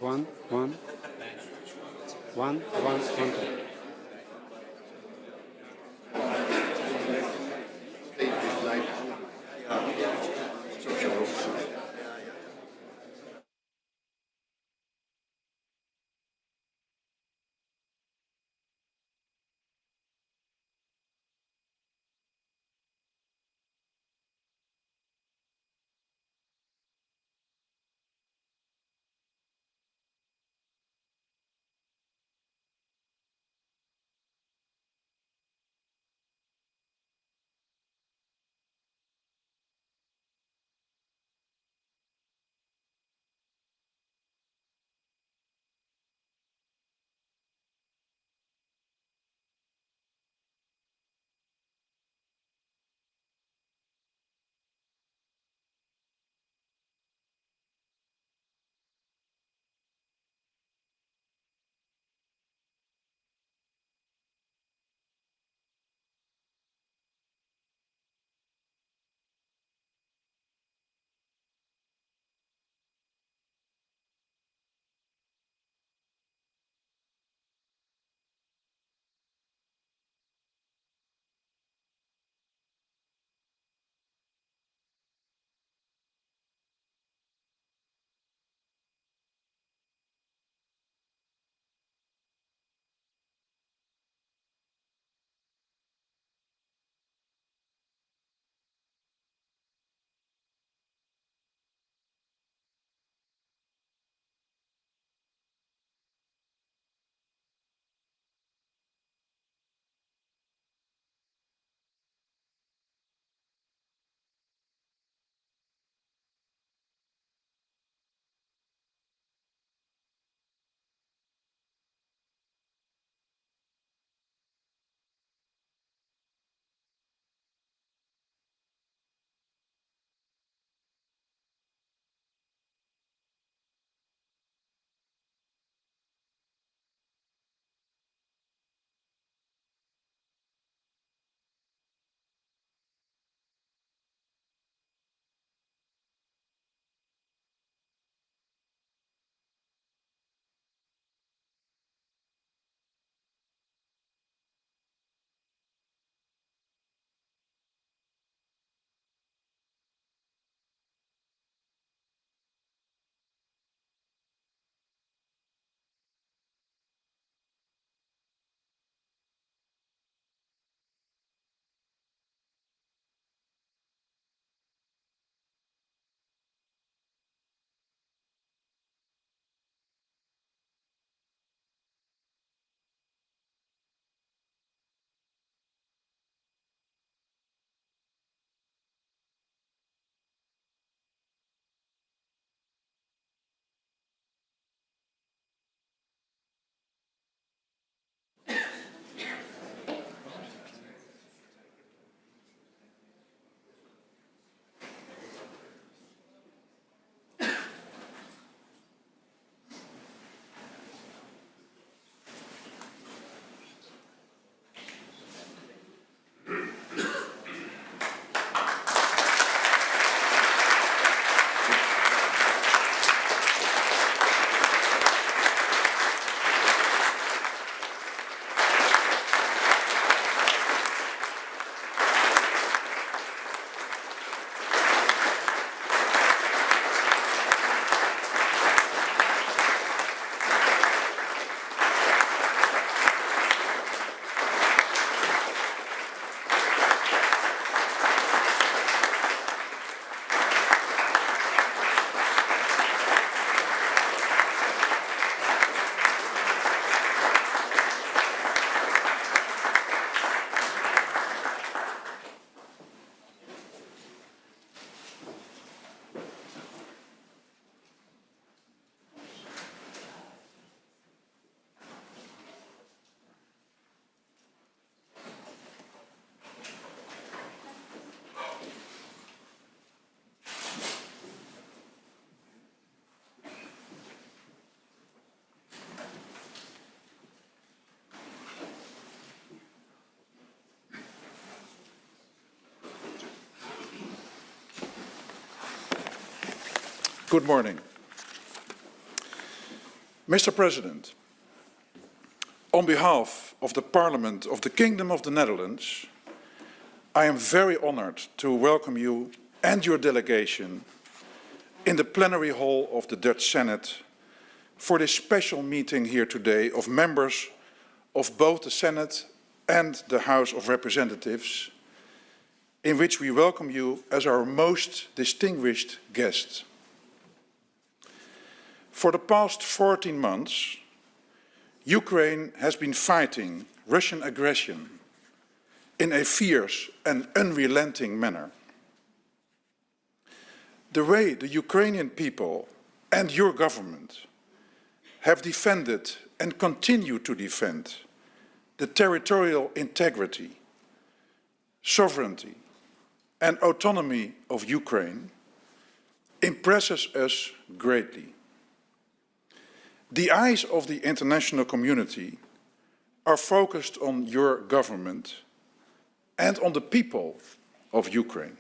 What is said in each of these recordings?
One. Good morning. Mr. President, on behalf of the Parliament of the Kingdom of the Netherlands, I am very honored to welcome you and your delegation in the plenary hall of the Dutch Senate for this special meeting here today of members of both the Senate and the House of Representatives, in which we welcome you as our most distinguished guest. For the past 14 months, Ukraine has been fighting Russian aggression in a fierce and unrelenting manner. The way the Ukrainian people and your government have defended and continue to defend the territorial integrity, sovereignty, and autonomy of Ukraine impresses us greatly. The eyes of the international community are focused on your government and on the people of Ukraine.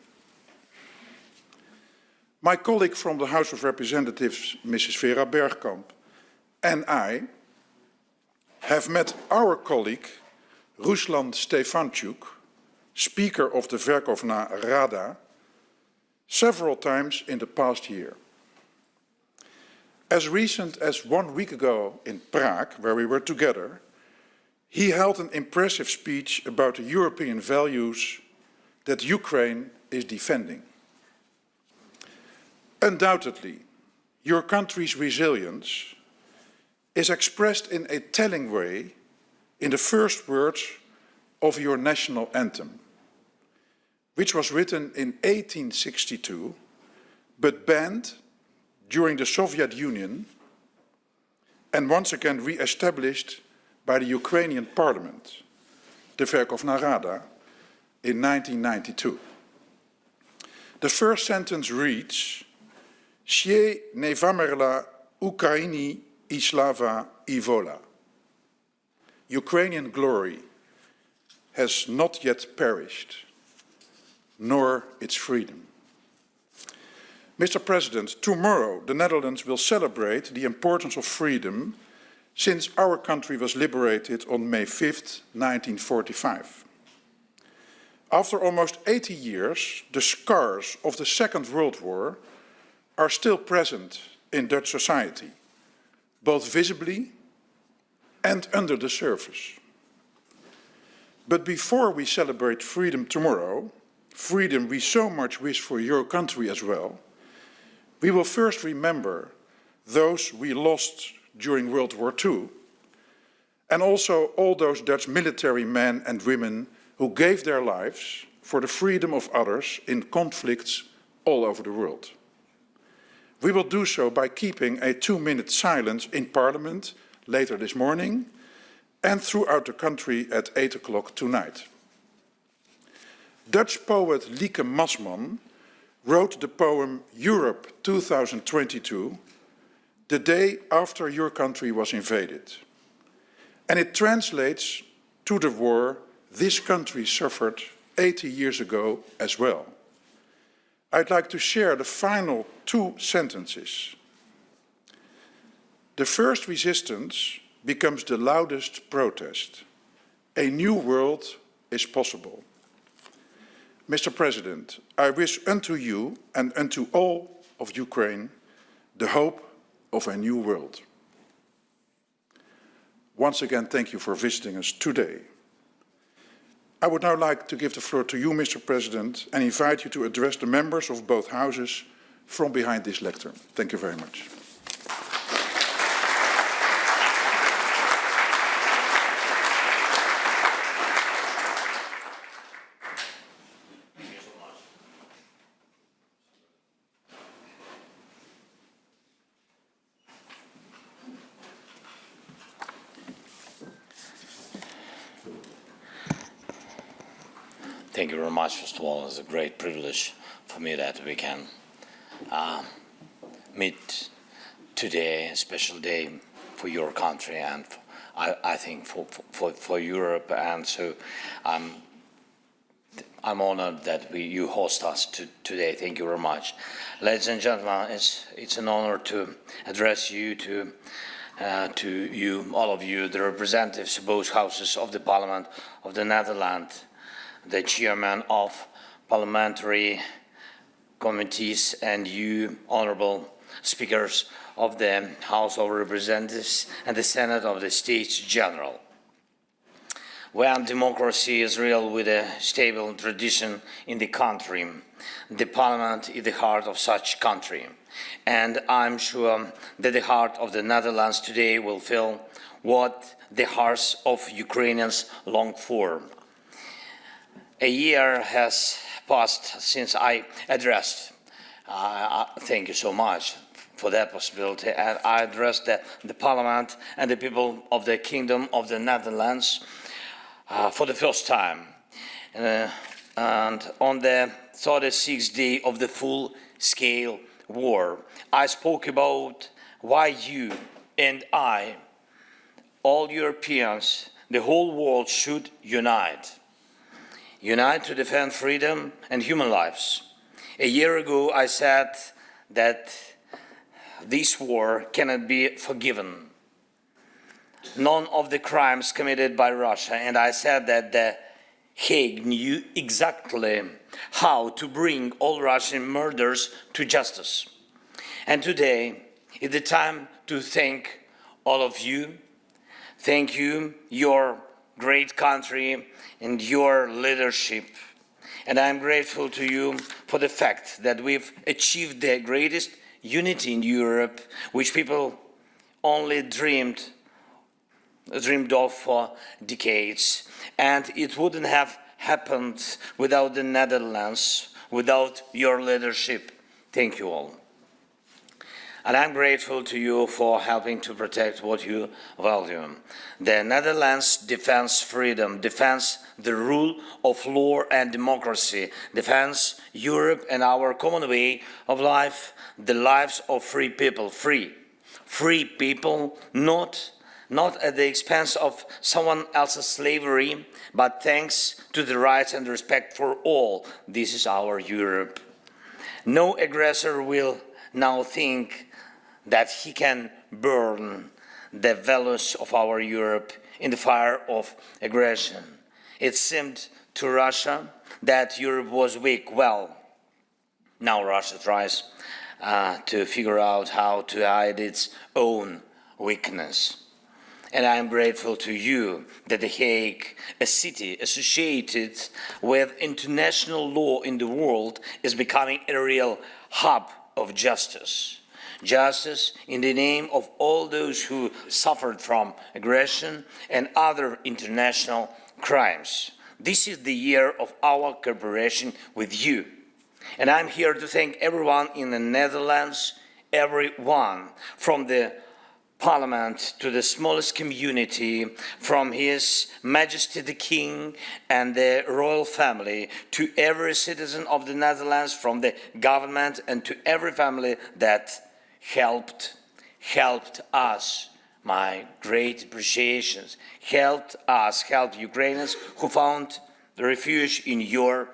My colleague from the House of Representatives, Mrs. Vera Bergkamp, and I have met our colleague, Ruslan Stefanchuk, Speaker of the Verkhovna Rada, several times in the past year. As recent as 1 week ago in Prague, where we were together, he held an impressive speech about the European values that Ukraine is defending. Undoubtedly, your country's resilience is expressed in a telling way in the first words of your national anthem, which was written in 1862, but banned during the Soviet Union and once again re-established by the Ukrainian Parliament, the Verkhovna Rada, in 1992. The first sentence reads, "Ще не вмерла Україні і слава і воля." Ukrainian glory has not yet perished, nor its freedom. Mr. President, tomorrow the Netherlands will celebrate the importance of freedom since our country was liberated on May 5th, 1945. After almost 80 years, the scars of the Second World War are still present in Dutch society, both visibly and under the surface. But before we celebrate freedom tomorrow, freedom we so much wish for your country as well, we will first remember those we lost during World War II, and also all those Dutch military men and women who gave their lives for the freedom of others in conflicts all over the world. We will do so by keeping a 2-minute silence in Parliament later this morning and throughout the country at 8 o'clock tonight. Dutch poet Lieke Masman wrote the poem Europe 2022 the day after your country was invaded. And it translates to the war this country suffered 80 years ago as well. I'd like to share the final 2 sentences. The first resistance becomes the loudest protest. A new world is possible. Mr. President, I wish unto you and unto all of Ukraine the hope of a new world. Once again, thank you for visiting us today. I would now like to give the floor to you, Mr. President, and invite you to address the members of both houses from behind this lectern. Thank you very much. Thank you very much. First of all, it's a great privilege for me that we can meet today, a special day for your country and I think for Europe. And so I'm honored that you host us today. Thank you very much. Ladies and gentlemen, it's an honor to address you, to to you, all of you, the representatives of both houses of the Parliament of the Netherlands, the chairman of parliamentary committees, and you, honorable speakers of the House of Representatives and the Senate of the States-General. When democracy is real with a stable tradition in the country, the Parliament is the heart of such country. And I'm sure that the heart of the Netherlands today will feel what the hearts of Ukrainians long for. A year has passed since I addressed, thank you so much for that possibility, and I addressed the Parliament and the people of the Kingdom of the Netherlands for the first time. And on the 36th day of the full-scale war, I spoke about why you and I, all Europeans, the whole world should unite. Unite to defend freedom and human lives. A year ago, I said that this war cannot be forgiven. None of the crimes committed by Russia, and I said that the Hague knew exactly how to bring all Russian murderers to justice. And today is the time to thank all of you. Thank you, your great country and your leadership. And I'm grateful to you for the fact that we've achieved the greatest unity in Europe, which people only dreamed of for decades. And it wouldn't have happened without the Netherlands, without your leadership. Thank you all. And I'm grateful to you for helping to protect what you value. The Netherlands defends freedom, defends the rule of law and democracy, defends Europe and our common way of life, the lives of free people, free people, not at the expense of someone else's slavery, but thanks to the rights and respect for all. This is our Europe. No aggressor will now think that he can burn the values of our Europe in the fire of aggression. It seemed to Russia that Europe was weak. Well, now Russia tries to figure out how to hide its own weakness. And I am grateful to you that The Hague, a city associated with international law in the world, is becoming a real hub of justice. Justice in the name of all those who suffered from aggression and other international crimes. This is the year of our cooperation with you. And I'm here to thank everyone in the Netherlands, everyone, from the Parliament to the smallest community, from His Majesty the King and the royal family, to every citizen of the Netherlands, from the government and to every family that helped us. My great appreciations. Helped Ukrainians who found refuge in your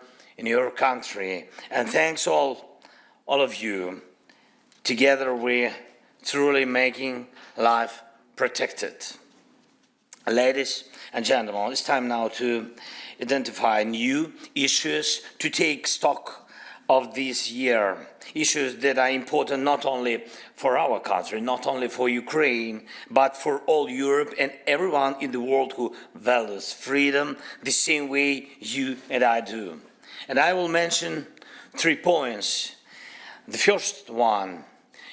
country. And thanks all of you. Together we're truly making life protected. Ladies and gentlemen, it's time now to identify new issues, to take stock of this year, issues that are important not only for our country, not only for Ukraine, but for all Europe and everyone in the world who values freedom the same way you and I do. And I will mention 3 points. The first one,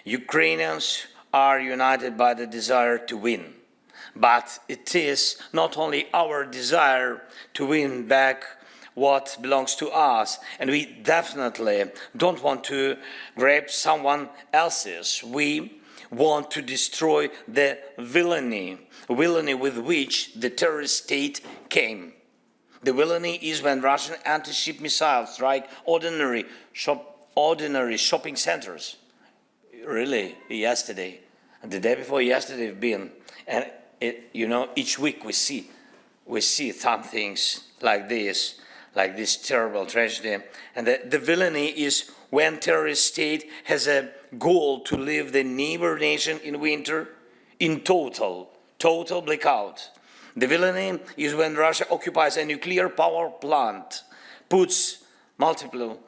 Ukrainians are united by the desire to win. But it is not only our desire to win back what belongs to us, and we definitely don't want to grab someone else's. We want to destroy the villainy with which the terrorist state came. The villainy is when Russian anti-ship missiles strike ordinary shopping centers. Really, yesterday, and the day before yesterday have been, and each week we see some things like this terrible tragedy. And the villainy is when terrorist state has a goal to leave the neighbor nation in winter in total blackout. The villainy is when Russia occupies a nuclear power plant, puts multiple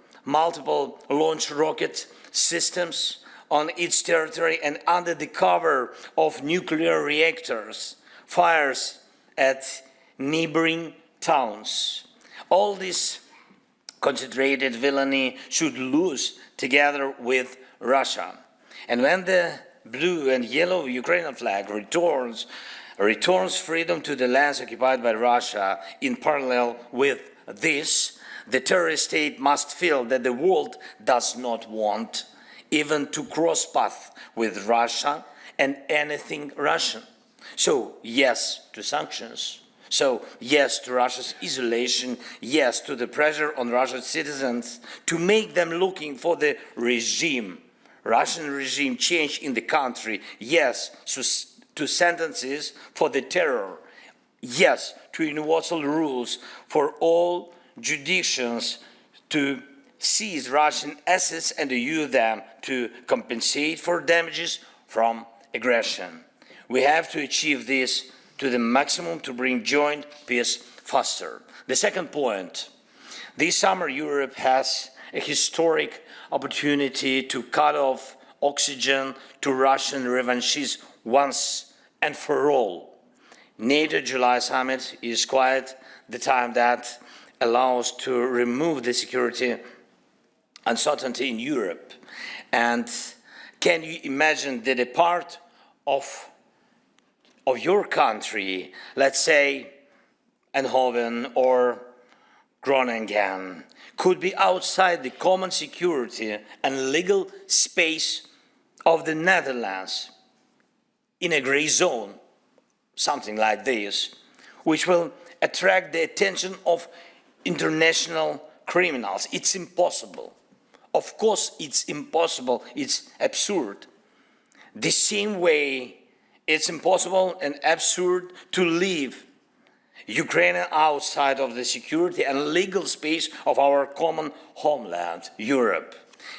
launch rocket systems on its territory, and under the cover of nuclear reactors, fires at neighboring towns. All this concentrated villainy should lose together with Russia. And when the blue and yellow Ukrainian flag returns freedom to the lands occupied by Russia, in parallel with this, the terrorist state must feel that the world does not want even to cross paths with Russia and anything Russian. So yes to sanctions. So yes to Russia's isolation, yes to the pressure on Russian citizens to make them looking for the regime, Russian regime change in the country, yes to sentences for the terror, yes to universal rules for all jurisdictions to seize Russian assets and to use them to compensate for damages from aggression. We have to achieve this to the maximum to bring joint peace faster. The second point, this summer Europe has a historic opportunity to cut off oxygen to Russian revanchists once and for all. NATO July summit is quite the time that allows to remove the security uncertainty in Europe. And can you imagine that a part of your country, let's say Eindhoven or Groningen, could be outside the common security and legal space of the Netherlands in a gray zone, something like this, which will attract the attention of international criminals? It's impossible. Of course, it's impossible. It's absurd. The same way it's impossible and absurd to leave Ukraine outside of the security and legal space of our common homeland, Europe.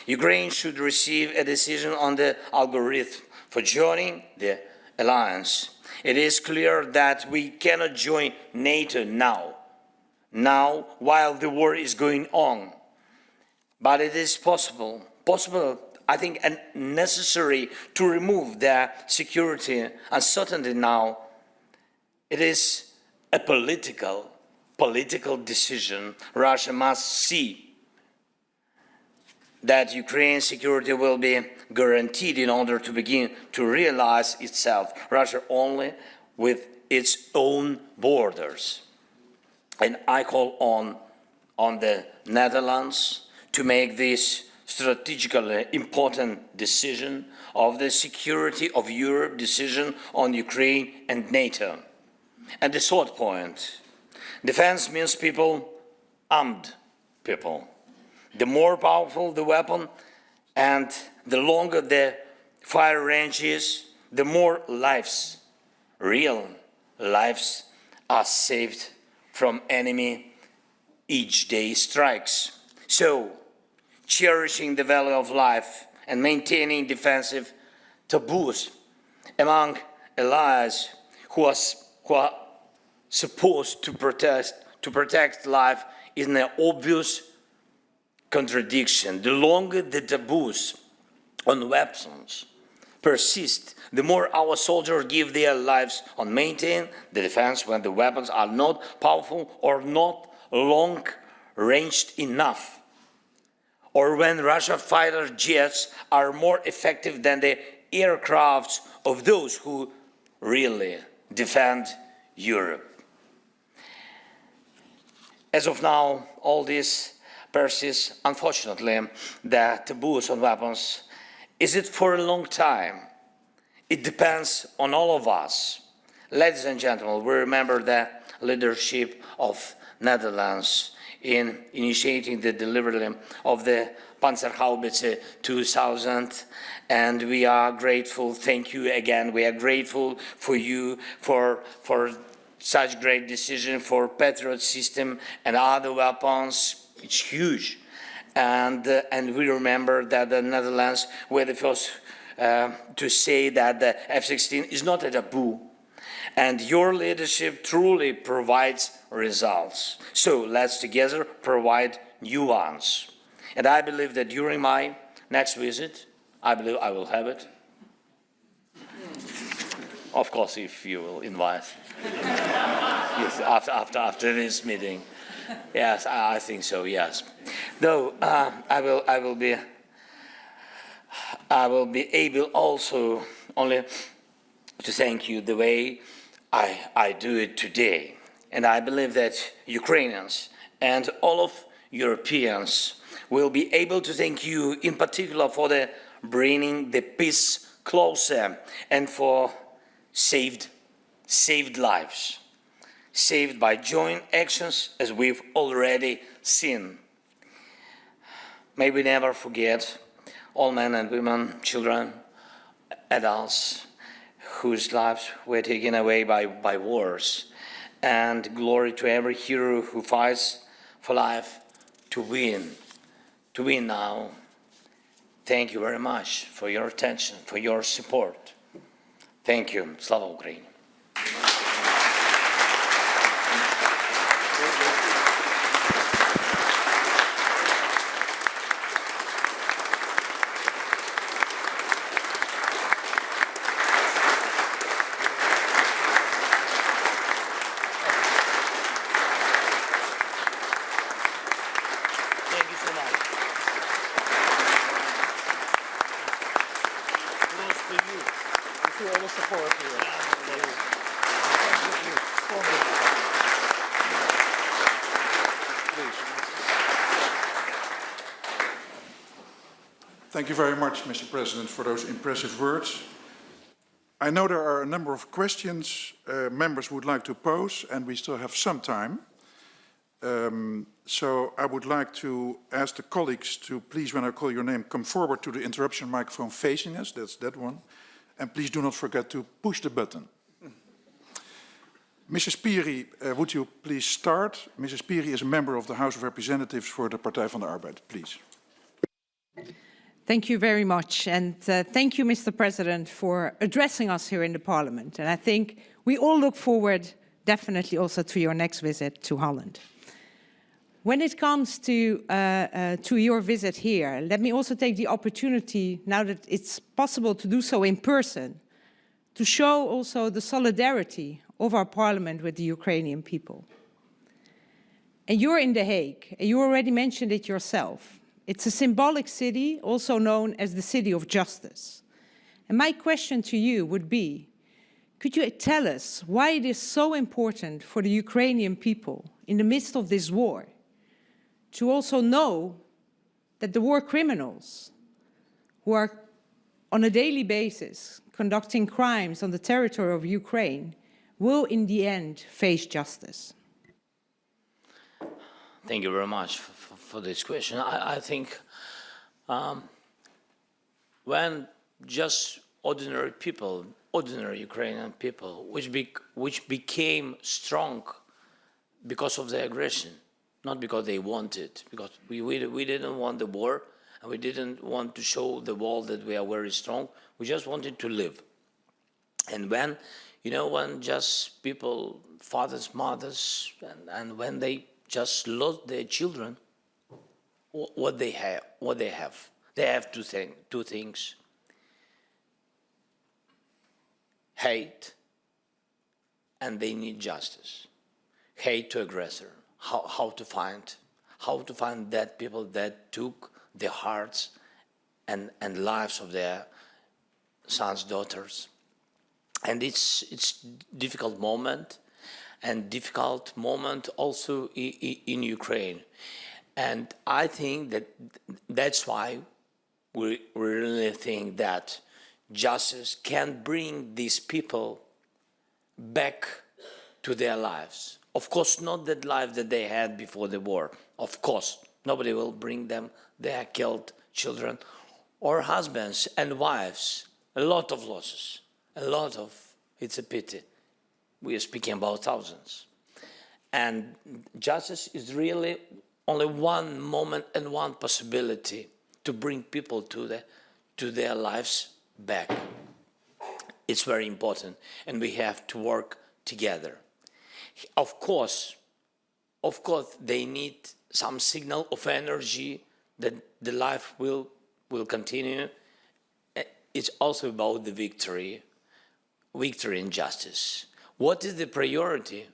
Ukraine should receive a decision on the algorithm for joining the alliance. It is clear that we cannot join NATO now while the war is going on. But it is possible, I think, and necessary to remove the security uncertainty now. It is a political decision. Russia must see that Ukraine's security will be guaranteed in order to begin to realize itself. Russia only with its own borders. And I call on the Netherlands to make this strategically important decision of the security of Europe, decision on Ukraine and NATO. And the third point, defense means people, armed people. The more powerful the weapon and the longer the fire range is, the more lives, real lives, are saved from enemy each day strikes. So, cherishing the value of life and maintaining defensive taboos among allies who are supposed to protect life is an obvious contradiction. The longer the taboos on weapons persist, the more our soldiers give their lives on maintaining the defense when the weapons are not powerful or not long-ranged enough, or when Russian fighter jets are more effective than the aircrafts of those who really defend Europe. As of now, all this persists. Unfortunately, the taboos on weapons, is it for a long time? It depends on all of us. Ladies and gentlemen, we remember the leadership of Netherlands in initiating the delivery of the Panzerhaubitze 2000, and we are grateful. Thank you again. We are grateful for you for such great decision for Patriot system and other weapons. It's huge, and we remember that the Netherlands were the first to say that the F-16 is not a taboo, and your leadership truly provides results. So let's together provide new ones. And I believe that during my next visit, I believe I will have it. Of course, if you will invite. Yes, after this meeting. Yes, I think so, yes. Though I will be able also only to thank you the way I do it today. And I believe that Ukrainians and all of Europeans will be able to thank you in particular for the bringing the peace closer and for saved lives, saved by joint actions as we've already seen. May we never forget all men and women, children, adults, whose lives were taken away by wars. And glory to every hero who fights for life to win now. Thank you very much for your attention, for your support. Thank you. Slava Ukraini. Thank you very much, Mr. President, for those impressive words. I know there are a number of questions members would like to pose, and we still have some time. So I would like to ask the colleagues to please, when I call your name, come forward to the interruption microphone facing us. That's that one. And please do not forget to push the button. Mrs. Piri, would you please start? Mrs. Piri is a member of the House of Representatives for the Partij van de Arbeid. Please. Thank you very much. And thank you, Mr. President, for addressing us here in the Parliament. And I think we all look forward definitely also to your next visit to Holland. When it comes to your visit here, let me also take the opportunity, now that it's possible to do so in person, to show also the solidarity of our Parliament with the Ukrainian people. And you're in The Hague, and you already mentioned it yourself. It's a symbolic city, also known as the City of Justice. And my question to you would be, could you tell us why it is so important for the Ukrainian people in the midst of this war to also know that the war criminals who are on a daily basis conducting crimes on the territory of Ukraine will in the end face justice? Thank you very much for this question. I think when just ordinary people, ordinary Ukrainian people, which became strong because of the aggression, not because they wanted, because we didn't want the war, and we didn't want to show the world that we are very strong. We just wanted to live. And when, you know, when just people, fathers, mothers, and when they just lost their children, what they have two things: hate, and they need justice. Hate to aggressor. How to find that people that took their hearts and lives of their sons, daughters. And it's difficult moment, and difficult moment also in Ukraine. And I think that's why we really think that justice can bring these people back to their lives. Of course, not that life that they had before the war. Of course, nobody will bring them their killed children or husbands and wives. A lot of losses, it's a pity. We are speaking about thousands. And justice is really only one moment and one possibility to bring people to their lives back. It's very important, and we have to work together. Of course, they need some signal of energy that the life will continue. It's also about the victory and justice. What is the priority?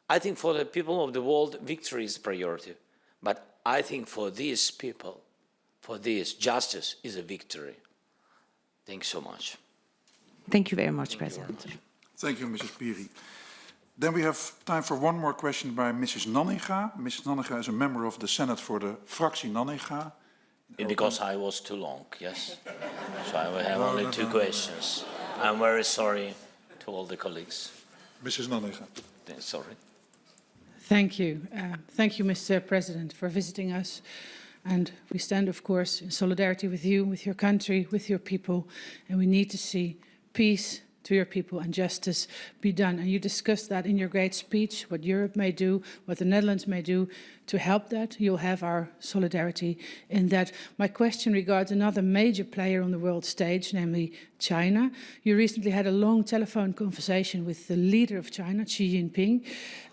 I think for the people of the world, victory is priority. But I think for these people, for this, justice is a victory. Thanks so much. Thank you very much, President. Thank you, Mrs. Piri. Then we have time for one more question by Mrs. Nanninga. Mrs. Nanninga is a member of the Senate for the fractie Nanninga. Because I was too long, yes? So I will have only two questions. I'm very sorry to all the colleagues. Mrs. Nanninga. Sorry. Thank you. Thank you, Mr. President, for visiting us. And we stand, of course, in solidarity with you, with your country, with your people. And we need to see peace to your people and justice be done. And you discussed that in your great speech, what Europe may do, what the Netherlands may do to help that. You'll have our solidarity in that. My question regards another major player on the world stage, namely China. You recently had a long telephone conversation with the leader of China, Xi Jinping.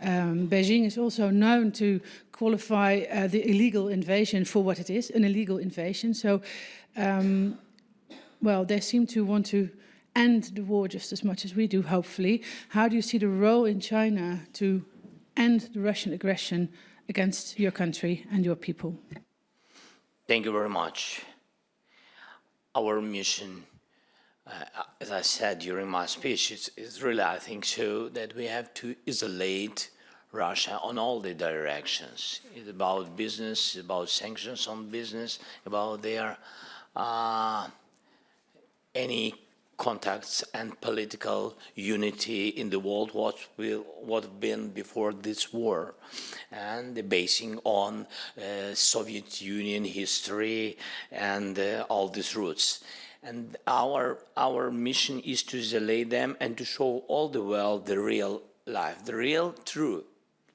Beijing is also known to qualify the illegal invasion for what it is, an illegal invasion. So, well, they seem to want to end the war just as much as we do, hopefully. How do you see the role in China to end the Russian aggression against your country and your people? Thank you very much. Our mission, as I said during my speech, is really, I think so, that we have to isolate Russia on all the directions. It's about business, about sanctions on business, about their any contacts and political unity in the world, what been before this war, and the basing on Soviet Union history and all these roots. And our mission is to isolate them and to show all the world the real life, the real truth,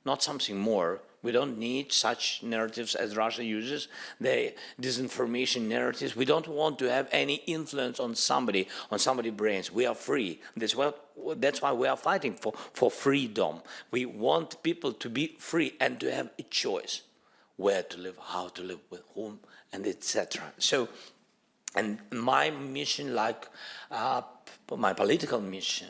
not something more. We don't need such narratives as Russia uses, the disinformation narratives. We don't want to have any influence on somebody's brains. We are free. That's why we are fighting for freedom. We want people to be free and to have a choice where to live, how to live, with whom, and etc. So, and my mission, like my political mission,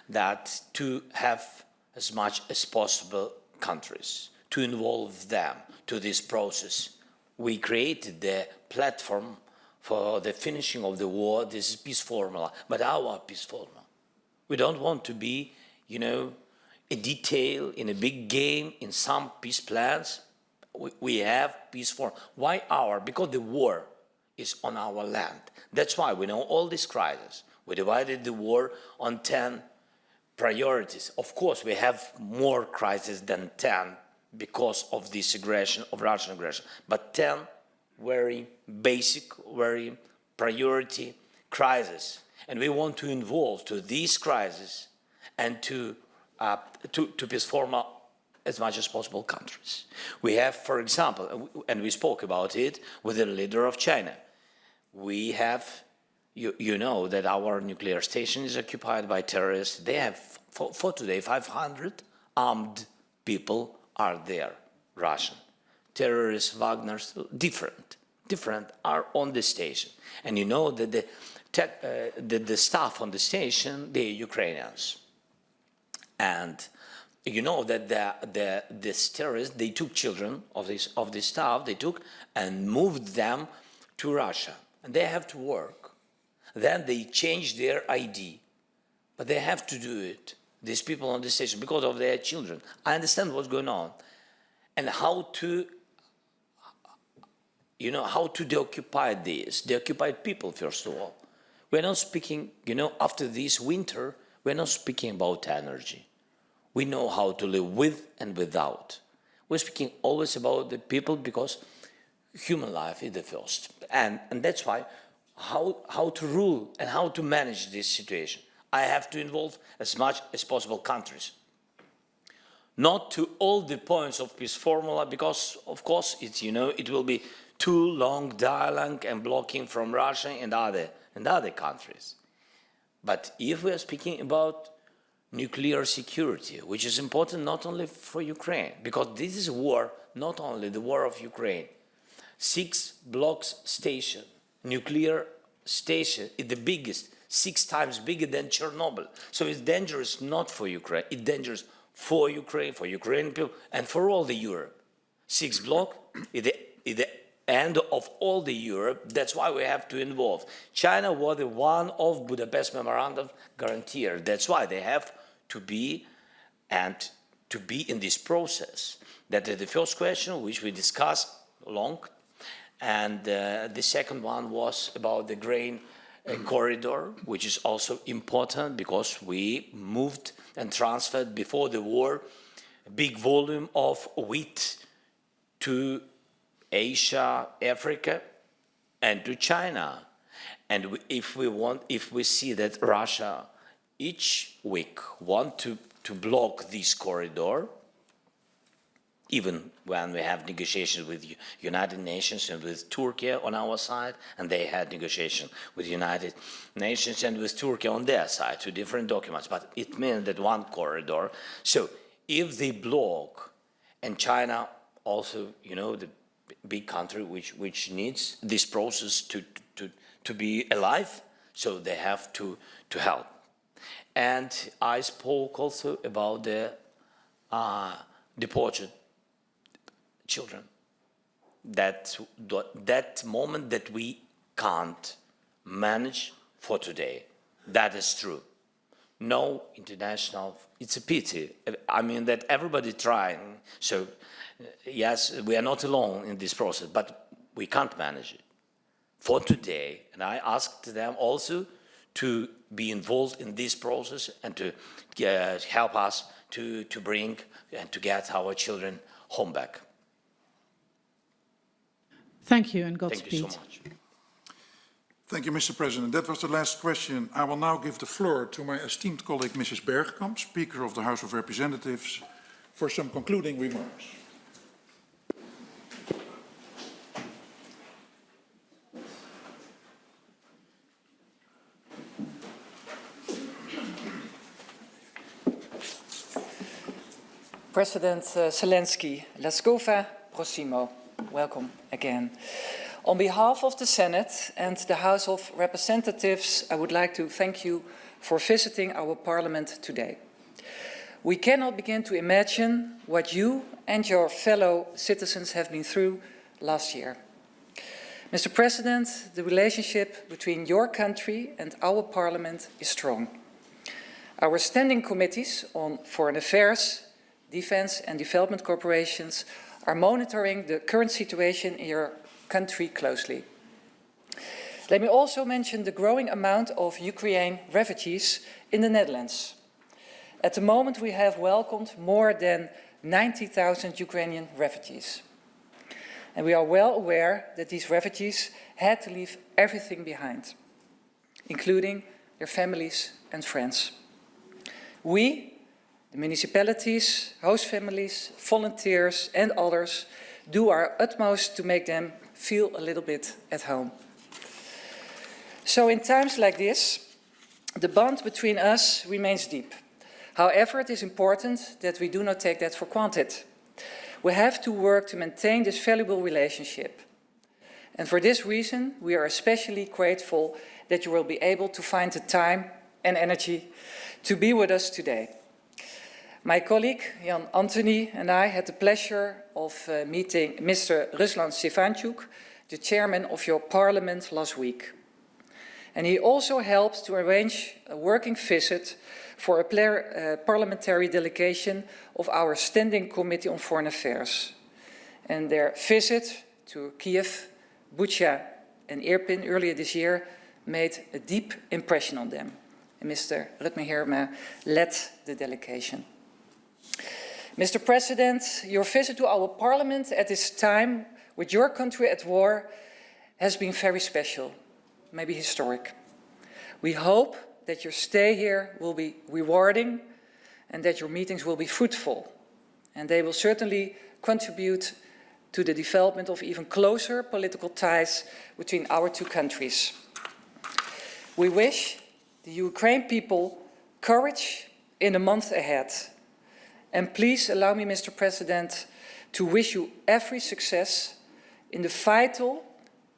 that to have as much as possible countries, to involve them to this process. We created the platform for the finishing of the war. This is peace formula, but our peace formula. We don't want to be, a detail in a big game in some peace plans. We have peace formula. Why our? Because the war is on our land. That's why we know all these crises. We divided the war on 10 priorities. Of course, we have more crises than 10 because of this aggression, of Russian aggression. But 10 very basic, very priority crises. And we want to involve to these crises and to peace formula as much as possible countries. We have, for example, and we spoke about it with the leader of China. We have, you know that our nuclear station is occupied by terrorists. They have, for today, 500 armed people are there, Russian. Terrorists, Wagner's, different are on the station. And you know that the staff on the station, they're Ukrainians. And you know that these terrorists, they took children of this staff, they took and moved them to Russia. And they have to work. Then they change their ID. But they have to do it. These people on the station, because of their children. I understand what's going on. And how to deoccupy this, the occupied people, first of all. We're not speaking, after this winter, we're not speaking about energy. We know how to live with and without. We're speaking always about the people because human life is the first. And that's why how to rule and how to manage this situation. I have to involve as much as possible countries. Not to all the points of peace formula, because of course it will be too long dialogue and blocking from Russia and other countries. But if we are speaking about nuclear security, which is important not only for Ukraine, because this is a war, not only the war of Ukraine. 6 blocks station, nuclear station, is the biggest, 6 times bigger than Chernobyl. So it's dangerous not for Ukraine, it's dangerous for Ukrainian people, and for all the Europe. 6 block is the end of all the Europe. That's why we have to involve. China was the one of Budapest Memorandum guarantor. That's why they have to be in this process. That is the first question, which we discussed long. And the second one was about the grain corridor, which is also important because we moved and transferred before the war a big volume of wheat to Asia, Africa, and to China. And if we see that Russia each week want to block this corridor, even when we have negotiations with United Nations and with Turkey on our side, and they had negotiations with United Nations and with Turkey on their side, 2 different documents, but it means that one corridor. So if they block, and China also, you know, the big country which needs this process to be alive, so they have to help. And I spoke also about the deported children. That moment that we can't manage for today. That is true. No international, it's a pity. I mean that everybody trying. So yes, we are not alone in this process, but we can't manage it for today. And I asked them also to be involved in this process and to help us to bring and to get our children home back. Thank you and Godspeed. Thank you so much. Thank you, Mr. President. That was the last question. I will now give the floor to my esteemed colleague, Mrs. Bergkamp, Speaker of the House of Representatives, for some concluding remarks. President Zelensky, Laskova Prosimo, welcome again. On behalf of the Senate and the House of Representatives, I would like to thank you for visiting our Parliament today. We cannot begin to imagine what you and your fellow citizens have been through last year. Mr. President, the relationship between your country and our Parliament is strong. Our standing committees on foreign affairs, defense and development corporations are monitoring the current situation in your country closely. Let me also mention the growing amount of Ukrainian refugees in the Netherlands. At the moment, we have welcomed more than 90,000 Ukrainian refugees. And we are well aware that these refugees had to leave everything behind, including their families and friends. We, the municipalities, host families, volunteers and others do our utmost to make them feel a little bit at home. So in times like this, the bond between us remains deep. However, it is important that we do not take that for granted. We have to work to maintain this valuable relationship. And for this reason, we are especially grateful that you will be able to find the time and energy to be with us today. My colleague, Jan Antony, and I had the pleasure of meeting Mr. Ruslan Stefanchuk, the chairman of your parliament, last week. And he also helped to arrange a working visit for a parliamentary delegation of our Standing Committee on Foreign Affairs. And their visit to Kiev, Bucha and Irpin earlier this year made a deep impression on them. And Mr. Rutger Herma led the delegation. Mr. President, your visit to our parliament at this time with your country at war has been very special, maybe historic. We hope that your stay here will be rewarding and that your meetings will be fruitful. And they will certainly contribute to the development of even closer political ties between our two countries. We wish the Ukraine people courage in the month ahead. And please allow me, Mr. President, to wish you every success in the vital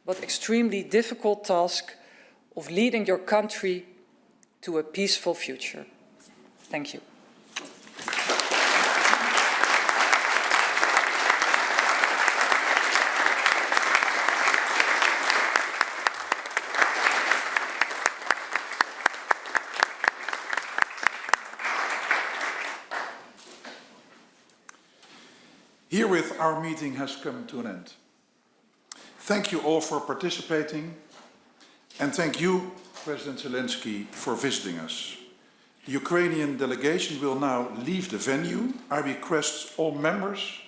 but extremely difficult task of leading your country to a peaceful future. Thank you. Herewith, our meeting has come to an end. Thank you all for participating, and thank you, President Zelensky, for visiting us. The Ukrainian delegation will now leave the venue. I request all members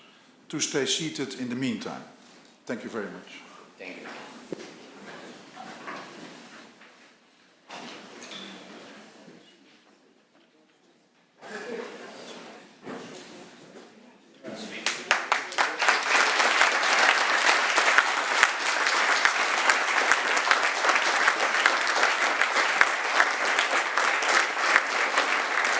to stay seated in the meantime. Thank you very much.